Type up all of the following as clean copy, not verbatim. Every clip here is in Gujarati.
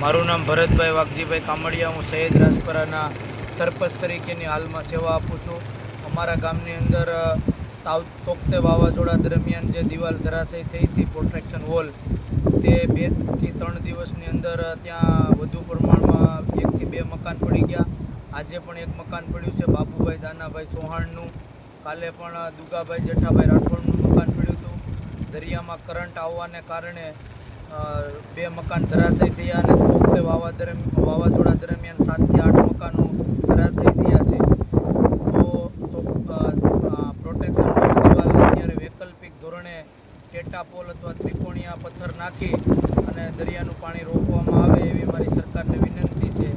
મારું નામ ભરતભાઈ વાઘજીભાઈ કામડિયા। હું સહેજ રાજપરાના સરપંચ તરીકેની હાલમાં સેવા આપું છું। અમારા ગામની અંદર તોકતે વાવાઝોડા દરમિયાન જે દિવાલ ધરાશયી થઈ હતી પ્રોટેક્શન વોલ, તે 2 થી 3 દિવસની અંદર ત્યાં વધુ પ્રમાણમાં 1 થી 2 મકાન પડી ગયા। આજે પણ એક મકાન પડ્યું છે બાબુભાઈ દાનાભાઈ ચૌહાણનું। કાલે પણ દુગાભાઈ જેઠાભાઈ રાઠોડનું મકાન પડ્યું હતું। દરિયામાં કરંટ આવવાને કારણે 2 મકાન ધરાશયી થયા અને તોકતે વાવાઝોડા દરમિયાન 7 થી 8 મકાનો ધરાશયી થયા છે। પ્રોટેક્શન દિવાલ અત્યારે વૈકલ્પિક ધોરણે ટેટાપોલ અથવા ત્રિકોણીયા પથ્થર નાખી અને દરિયાનું પાણી રોકવામાં આવે એવી મારી સરકારને વિનંતી છે।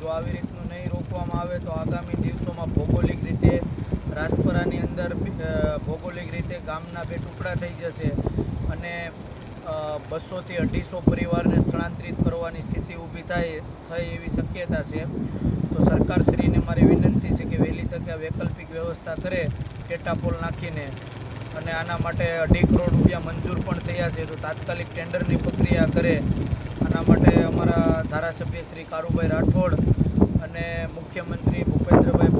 જો આવી રીતનું નહીં રોકવામાં આવે તો આગામી દિવસોમાં ભૌગોલિક રીતે રાજપરાની અંદર ભૌગોલિક રીતે ગામના 2 ટુકડા થઈ જશે અને 200 થી 250 પરિવારને સ્થળાંતરિત કરવાની સ્થિતિ ઊભી થાય એવી શક્યતા છે। તો સરકારશ્રીને મારી વિનંતી છે કે વહેલી તકે વૈકલ્પિક વ્યવસ્થા કરે ટેટાપોલ નાખીને, અને આના માટે 2.5 કરોડ રૂપિયા મંજૂર પણ થયા છે। તો તાત્કાલિક ટેન્ડરની પ્રક્રિયા કરે। આના માટે અમારા ધારાસભ્ય શ્રી કારુભાઈ રાઠોડ અને મુખ્યમંત્રી ભૂપેન્દ્રભાઈ